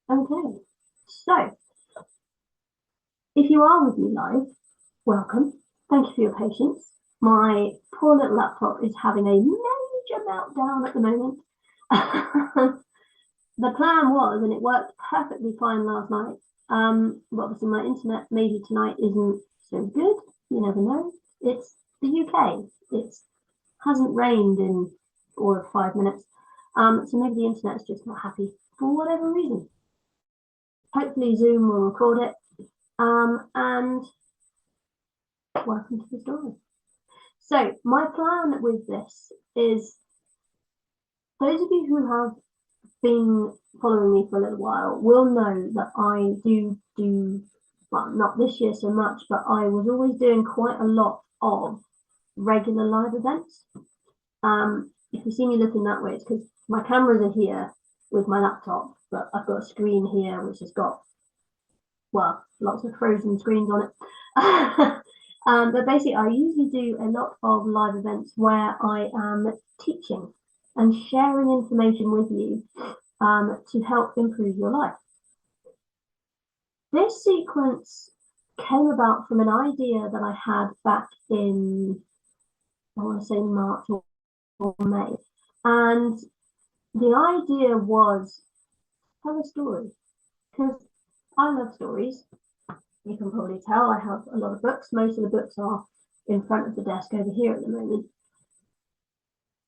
Okay, so if you are with me live, welcome. Thank you for your patience. My poor little laptop is having a major meltdown at the moment. The plan was, and it worked perfectly fine last night, but obviously my internet maybe tonight isn't so good. You never know. It's the UK. It hasn't rained in 4 or 5 minutes. So maybe the internet's just not happy for whatever reason. Hopefully Zoom will record it. And welcome to the story. So my plan with this is, those of you who have been following me for a little while will know that I do, well, not this year so much, but I was always doing quite a lot of regular live events. If you see me looking that way, it's because my cameras are here with my laptop, but I've got a screen here which has got, well, lots of frozen screens on it. But basically, I usually do a lot of live events where I am teaching and sharing information with you to help improve your life. This sequence came about from an idea that I had back in, I want to say March or May. And the idea was, tell a story, because I love stories. You can probably tell I have a lot of books. Most of the books are in front of the desk over here at the moment.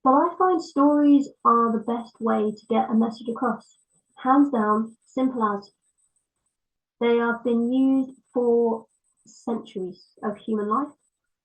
But I find stories are the best way to get a message across. Hands down, simple as. They have been used for centuries of human life.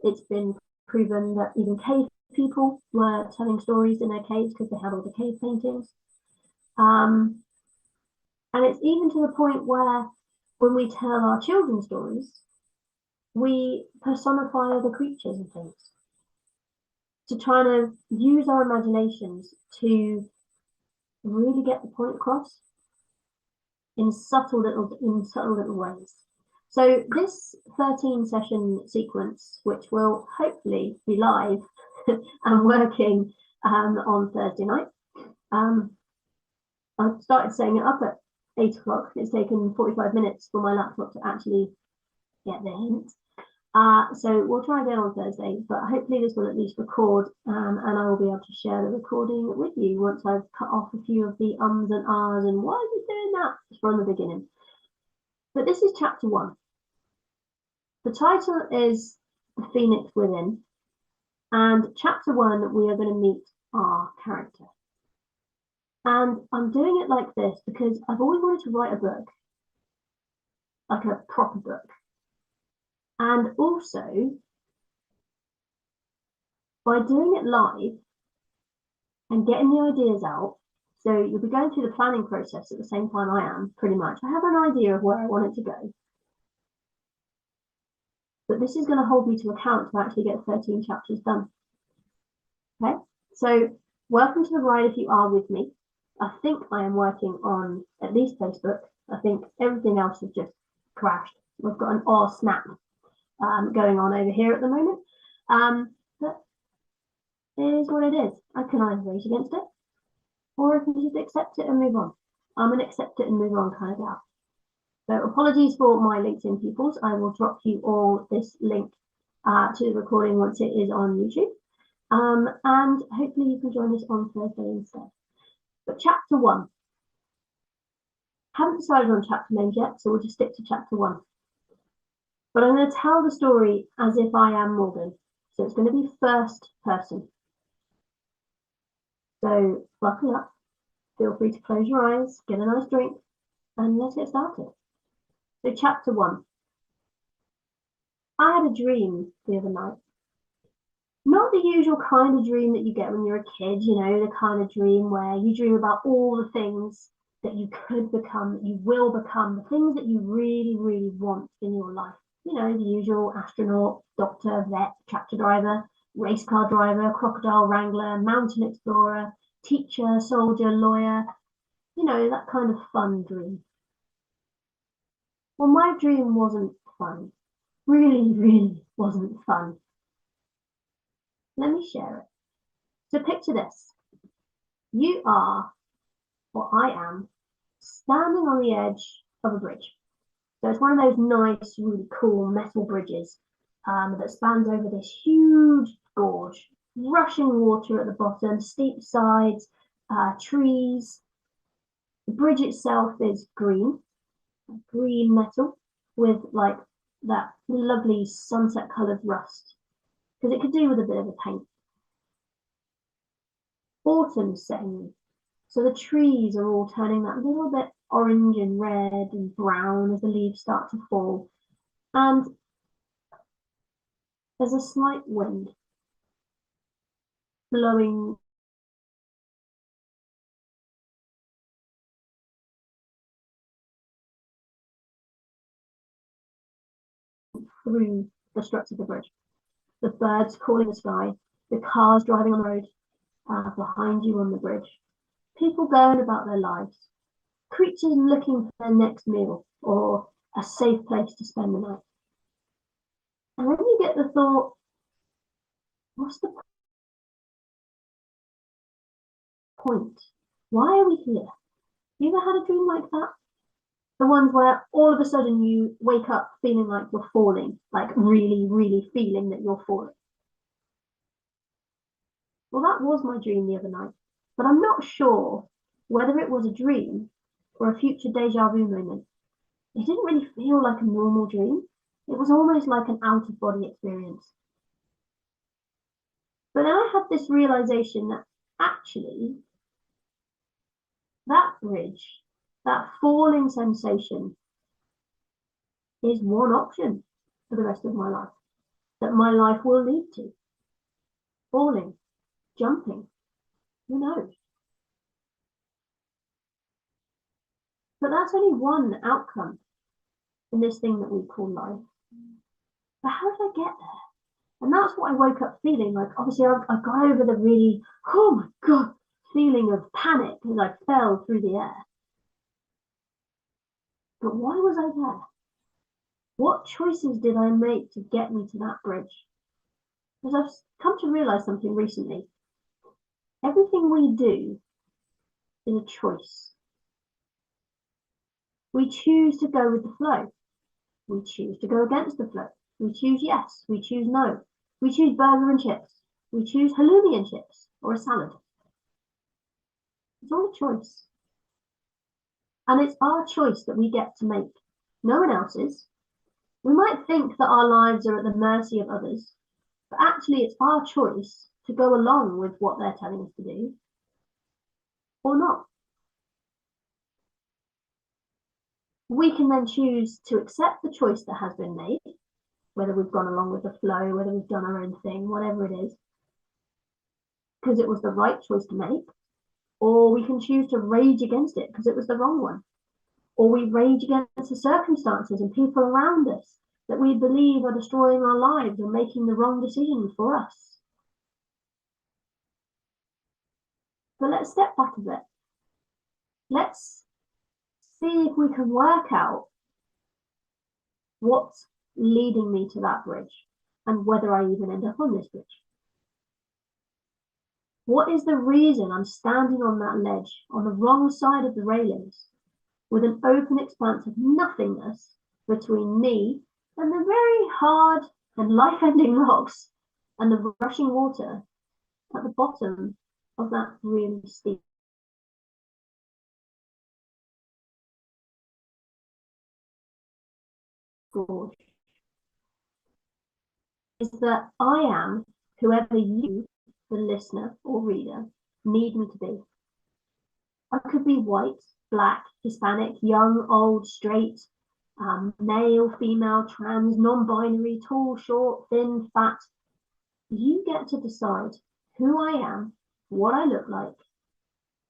It's been proven that even cave people were telling stories in their caves because they had all the cave paintings. And it's even to the point where when we tell our children stories, we personify other creatures and things to try to use our imaginations to really get the point across in subtle little ways. So this 13 session sequence, which will hopefully be live and working on Thursday night, I started setting it up at 8 o'clock. It's taken 45 minutes for my laptop to actually get the hint. So we'll try again on Thursday, but hopefully this will at least record, and I will be able to share the recording with you once I've cut off a few of the ums and ahs and why are you doing that from the beginning. But this is chapter 1. The title is The Phoenix Within, and chapter 1 we are going to meet our character. And I'm doing it like this because I've always wanted to write a book, like a proper book. And also, by doing it live and getting the ideas out, so you'll be going through the planning process at the same time I am, pretty much. I have an idea of where I want it to go. But this is going to hold me to account to actually get 13 chapters done. Okay, so welcome to the ride if you are with me. I think I am working on at least Facebook. I think everything else has just crashed. We've got an or snap going on over here at the moment. But it is what it is. I can either rage against it, or I can just accept it and move on. I'm an accept it and move on kind of gal. So apologies for my LinkedIn pupils. I will drop you all this link to the recording once it is on YouTube. And hopefully you can join us on Thursday instead. But chapter 1. Haven't decided on chapter names yet, so we'll just stick to chapter 1. But I'm going to tell the story as if I am Morgan. So it's going to be first person. So buckle up, feel free to close your eyes, get a nice drink, and let's get started. So chapter 1. I had a dream the other night. Not the usual kind of dream that you get when you're a kid, you know, the kind of dream where you dream about all the things that you could become, that you will become, the things that you really, really want in your life. You know, the usual astronaut, doctor, vet, tractor driver, race car driver, crocodile wrangler, mountain explorer, teacher, soldier, lawyer, you know, that kind of fun dream. Well, my dream wasn't fun. Really, really wasn't fun. Let me share it. So picture this. You are, or I am, standing on the edge of a bridge. So it's one of those nice, really cool metal bridges that spans over this huge gorge, rushing water at the bottom, steep sides, trees. The bridge itself is green metal with like that lovely sunset coloured rust, because it could do with a bit of a paint. Autumn's setting in, so the trees are all turning that little bit orange and red and brown as the leaves start to fall. And there's a slight wind blowing through the struts of the bridge. The birds calling the sky, the cars driving on the road behind you on the bridge, people going about their lives, creatures looking for their next meal or a safe place to spend the night. And then you get the thought, what's the point? Why are we here? You ever had a dream like that? The ones where all of a sudden you wake up feeling like you're falling, like really, really feeling that you're falling. Well, that was my dream the other night, but I'm not sure whether it was a dream or a future deja vu moment. It didn't really feel like a normal dream. It was almost like an out of body experience. But then I had this realization that actually that bridge, that falling sensation, is one option for the rest of my life, that my life will lead to. Falling, jumping, who knows? But that's only one outcome in this thing that we call life. But how did I get there? And that's what I woke up feeling like. Obviously, I got over the really, oh my God, feeling of panic as I fell through the air. But why was I there? What choices did I make to get me to that bridge? Because I've come to realize something recently. Everything we do is a choice. We choose to go with the flow. We choose to go against the flow. We choose yes. We choose no. We choose burger and chips. We choose halloumi and chips or a salad. It's all a choice. And it's our choice that we get to make. No one else's. We might think that our lives are at the mercy of others, but actually it's our choice to go along with what they're telling us to do or not. We can then choose to accept the choice that has been made, whether we've gone along with the flow, whether we've done our own thing, whatever it is, because it was the right choice to make, or we can choose to rage against it because it was the wrong one. Or we rage against the circumstances and people around us that we believe are destroying our lives or making the wrong decisions for us. But let's step back a bit. Let's see if we can work out what's leading me to that bridge and whether I even end up on this bridge. What is the reason I'm standing on that ledge on the wrong side of the railings with an open expanse of nothingness between me and the very hard and life-ending rocks and the rushing water at the bottom of that really steep gorge? Is that I am whoever you, the listener or reader, need me to be. I could be white, black, Hispanic, young, old, straight, male, female, trans, non-binary, tall, short, thin, fat. You get to decide who I am, what I look like,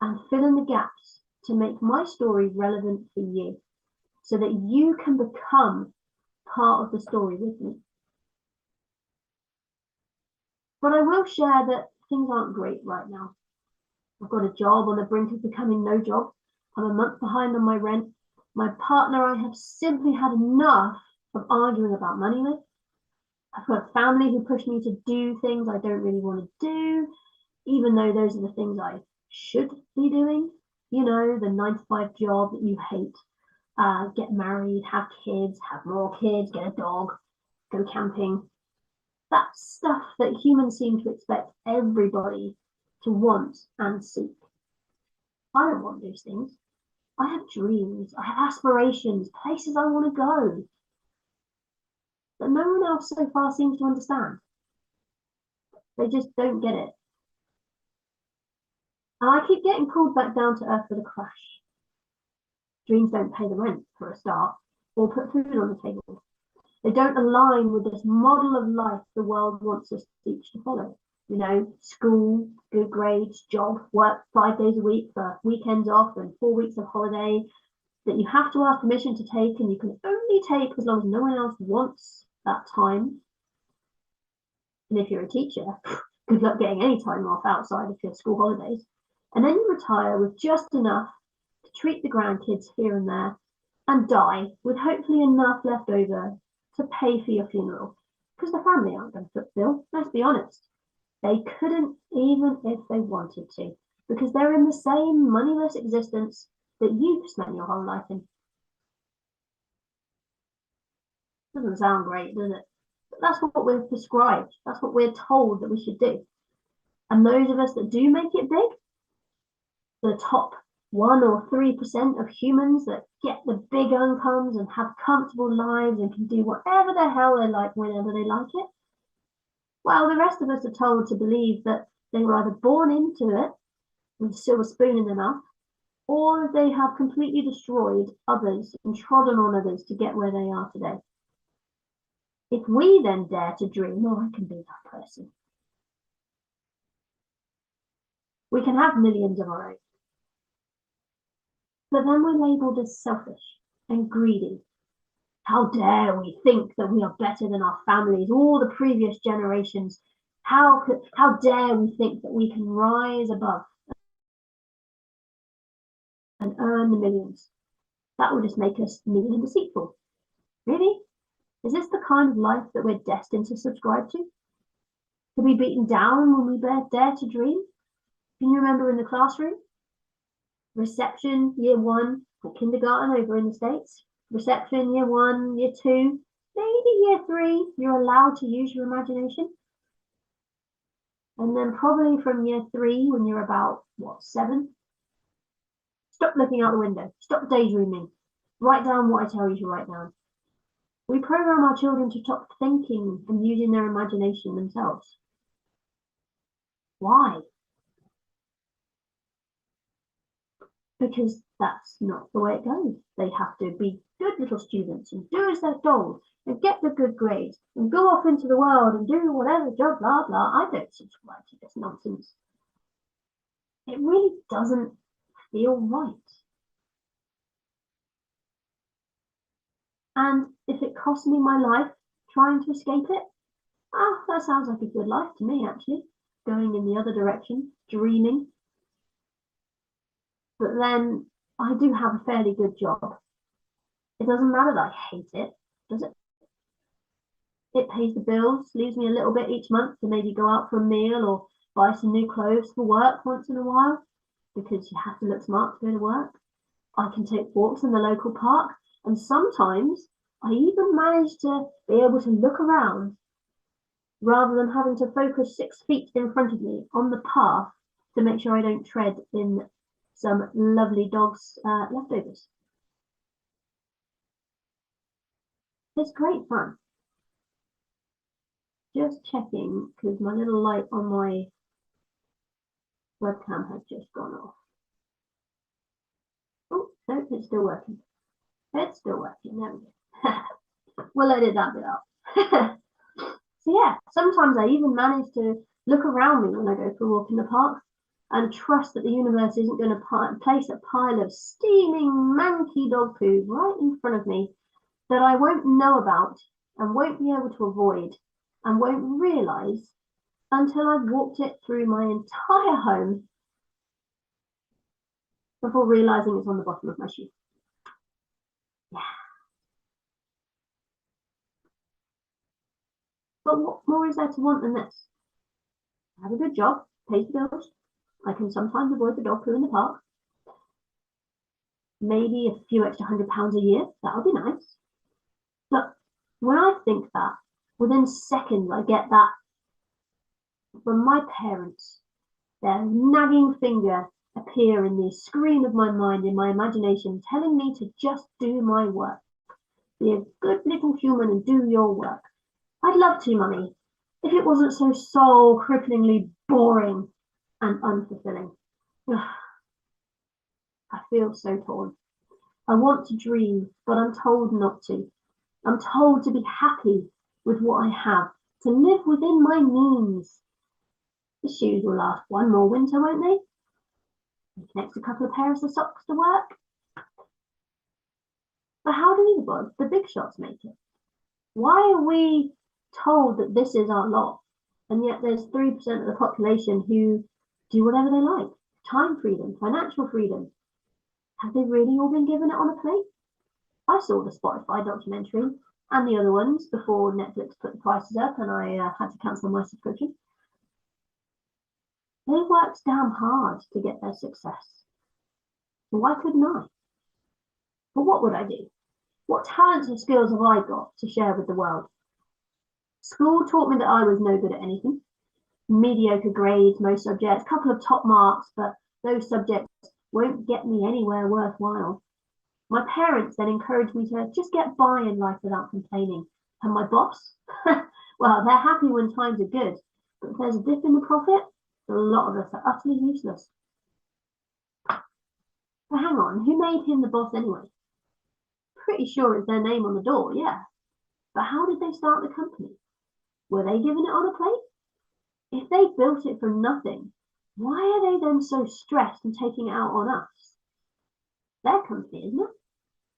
and fill in the gaps to make my story relevant for you so that you can become part of the story with me. But I will share that things aren't great right now. I've got a job on the brink of becoming no job. I'm a month behind on my rent. My partner, I have simply had enough of arguing about money with. I've got a family who push me to do things I don't really want to do, even though those are the things I should be doing. You know, the 9 to 5 job that you hate. Get married, have kids, have more kids, get a dog, go camping. That's stuff that humans seem to expect everybody to want and seek. I don't want those things. I have dreams, I have aspirations, places I want to go that no one else so far seems to understand. They just don't get it. And I keep getting pulled back down to earth with a crash. Dreams don't pay the rent, for a start, or put food on the table. They don't align with this model of life the world wants us each to follow. You know, school, good grades, job, work 5 days a week for weekends off and 4 weeks of holiday that you have to ask permission to take, and you can only take as long as no one else wants that time. And if you're a teacher, good luck getting any time off outside of your school holidays. And then you retire with just enough to treat the grandkids here and there and die with hopefully enough left over to pay for your funeral. Because the family aren't going to foot the bill, let's be honest. They couldn't even if they wanted to, because they're in the same moneyless existence that you've spent your whole life in. Doesn't sound great, does it? But that's what we're prescribed. That's what we're told that we should do. And those of us that do make it big, the top 1 or 3% of humans that get the big incomes and have comfortable lives and can do whatever the hell they like whenever they like it, while the rest of us are told to believe that they were either born into it with a silver spoon in their mouth, or they have completely destroyed others and trodden on others to get where they are today. If we then dare to dream, oh, I can be that person. We can have millions of our own. But then we're labeled as selfish and greedy. How dare we think that we are better than our families, all the previous generations? How dare we think that we can rise above and earn the millions? That would just make us mean and deceitful. Really? Is this the kind of life that we're destined to subscribe to? To be beaten down when we dare to dream? Can you remember in the classroom? Reception, year 1, or kindergarten over in the States. Reception, year 1, year 2, maybe year 3, you're allowed to use your imagination. And then probably from year 3, when you're about, 7? Stop looking out the window. Stop daydreaming. Write down what I tell you to write down. We program our children to stop thinking and using their imagination themselves. Why? Because that's not the way it goes. They have to be good little students and do as they're told and get the good grades and go off into the world and do whatever job, blah, blah. I don't subscribe to this nonsense. It really doesn't feel right. And if it costs me my life trying to escape it, that sounds like a good life to me, actually. Going in the other direction, dreaming. But then I do have a fairly good job. It doesn't matter that I hate it, does it? It pays the bills, leaves me a little bit each month to maybe go out for a meal or buy some new clothes for work once in a while, because you have to look smart to go to work. I can take walks in the local park, and sometimes I even manage to be able to look around rather than having to focus 6 feet in front of me on the path to make sure I don't tread in some lovely dog's leftovers. It's great fun. Just checking, because my little light on my webcam has just gone off. Oh, no, it's still working. It's still working. There we go. We'll edit that bit out. So yeah, sometimes I even manage to look around me when I go for a walk in the park and trust that the universe isn't going to place a pile of steaming, manky dog poo right in front of me that I won't know about and won't be able to avoid and won't realise until I've walked it through my entire home before realising it's on the bottom of my shoe. Yeah. But what more is there to want than this? I have a good job, pays the bills. I can sometimes avoid the dog poo in the park. maybe a few extra £100 a year. That would be nice. But when I think that, within seconds, I get that from my parents, their nagging finger appear in the screen of my mind, in my imagination, telling me to just do my work. Be a good little human and do your work. I'd love to, Mummy, if it wasn't so soul-cripplingly boring and unfulfilling. I feel so torn. I want to dream, but I'm told not to. I'm told to be happy with what I have, to live within my means. The shoes will last one more winter, won't they? Next, a couple of pairs of socks to work. But how do the big shots make it? Why are we told that this is our lot? And yet there's 3% of the population who do whatever they like. Time freedom, financial freedom. Have they really all been given it on a plate? I saw the Spotify documentary and the other ones before Netflix put the prices up and I had to cancel my subscription. They worked damn hard to get their success. Why couldn't I? But what would I do? What talents and skills have I got to share with the world? School taught me that I was no good at anything. Mediocre grades, most subjects, couple of top marks, but those subjects won't get me anywhere worthwhile. My parents then encouraged me to just get by in life without complaining. And my boss? Well, they're happy when times are good, but if there's a dip in the profit, a lot of us are utterly useless. But hang on, who made him the boss anyway? Pretty sure it's their name on the door, yeah. But how did they start the company? Were they given it on a plate? If they built it from nothing, why are they then so stressed and taking it out on us? Their company, isn't it?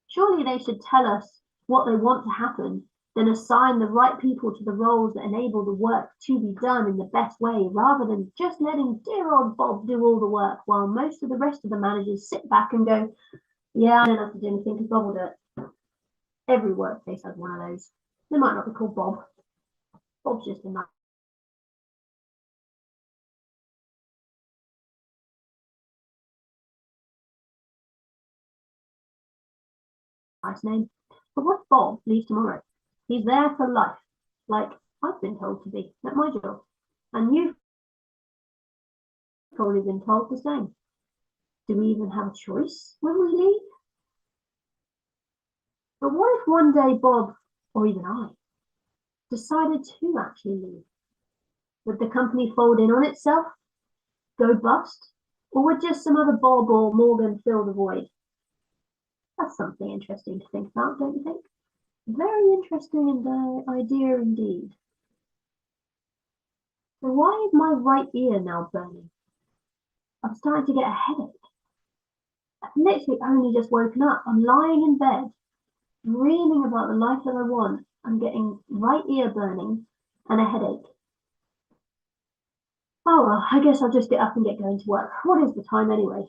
Surely they should tell us what they want to happen, then assign the right people to the roles that enable the work to be done in the best way, rather than just letting dear old Bob do all the work while most of the rest of the managers sit back and go, yeah, I don't have to do anything because Bob will do it. Every workplace has one of those. They might not be called Bob. Bob's just a nice name. But what if Bob leaves tomorrow? He's there for life, like I've been told to be at my job. And you've probably been told the same. Do we even have a choice when we leave? But what if one day Bob, or even I, decided to actually leave? Would the company fold in on itself, go bust, or would just some other Bob or Morgan fill the void? That's something interesting to think about, don't you think? Very interesting idea indeed. So why is my right ear now burning? I'm starting to get a headache. I've literally only just woken up. I'm lying in bed, dreaming about the life that I want. I'm getting right ear burning and a headache. Oh well, I guess I'll just get up and get going to work. What is the time anyway?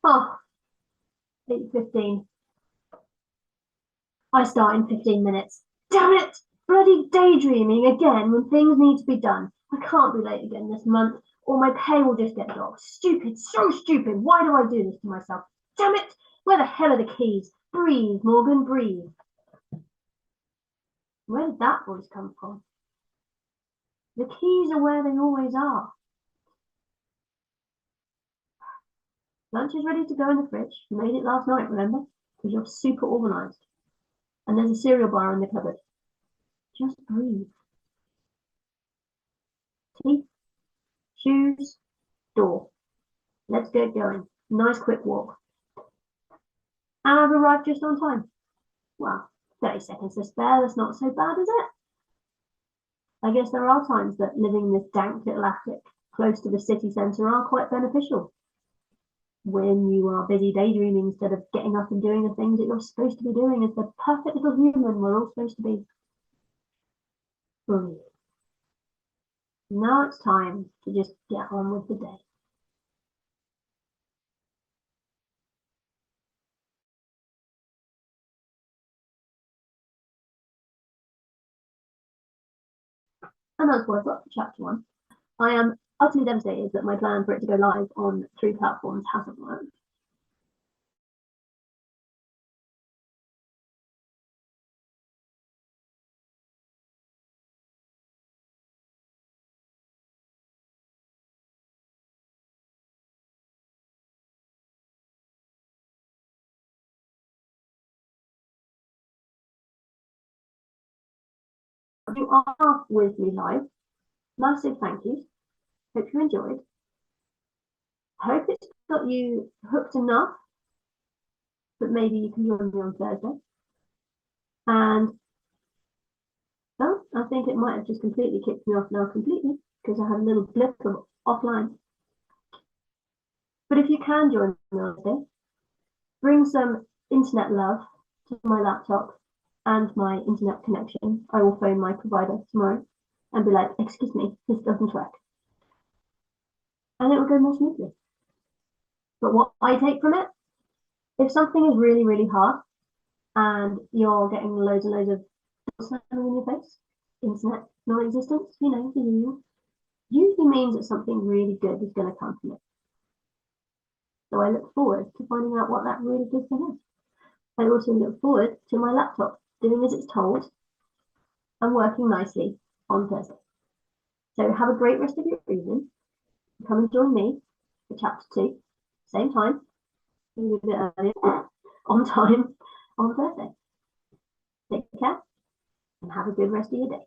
Oh, 8:15. I start in 15 minutes. Damn it! Bloody daydreaming again when things need to be done. I can't be late again this month, or my pay will just get docked. Stupid, so stupid. Why do I do this to myself? Damn it! Where the hell are the keys? Breathe, Morgan, breathe. Where did that voice come from? The keys are where they always are. Lunch is ready to go in the fridge. You made it last night, remember? Because you're super organized. And there's a cereal bar in the cupboard. Just breathe. Teeth, shoes, door. Let's get going. Nice quick walk. And I've arrived just on time. Well, 30 seconds to spare. That's not so bad, is it? I guess there are times that living in this dank little attic close to the city centre are quite beneficial. When you are busy daydreaming instead of getting up and doing the things that you're supposed to be doing as the perfect little human we're all supposed to be. Breathe. Now it's time to just get on with the day. And that's what I've got for chapter 1. I am utterly devastated that my plan for it to go live on 3 platforms hasn't worked. you are with me live, massive thank yous. Hope you enjoyed. Hope it's got you hooked enough that maybe you can join me on Thursday. And well, I think it might have just completely kicked me off now completely because I had a little blip of offline. But if you can join me on Thursday, bring some internet love to my laptop and my internet connection. I will phone my provider tomorrow and be like, excuse me, this doesn't work. And it will go more smoothly. But what I take from it, if something is really, really hard and you're getting loads and loads of slamming in your face, internet non-existence, you know, the usual, usually means that something really good is going to come from it. So I look forward to finding out what that really good thing is. I also look forward to my laptop doing as it's told and working nicely on Thursday. So have a great rest of your evening. Come and join me for chapter 2, same time, a little bit earlier, on time, on Thursday. Take care and have a good rest of your day.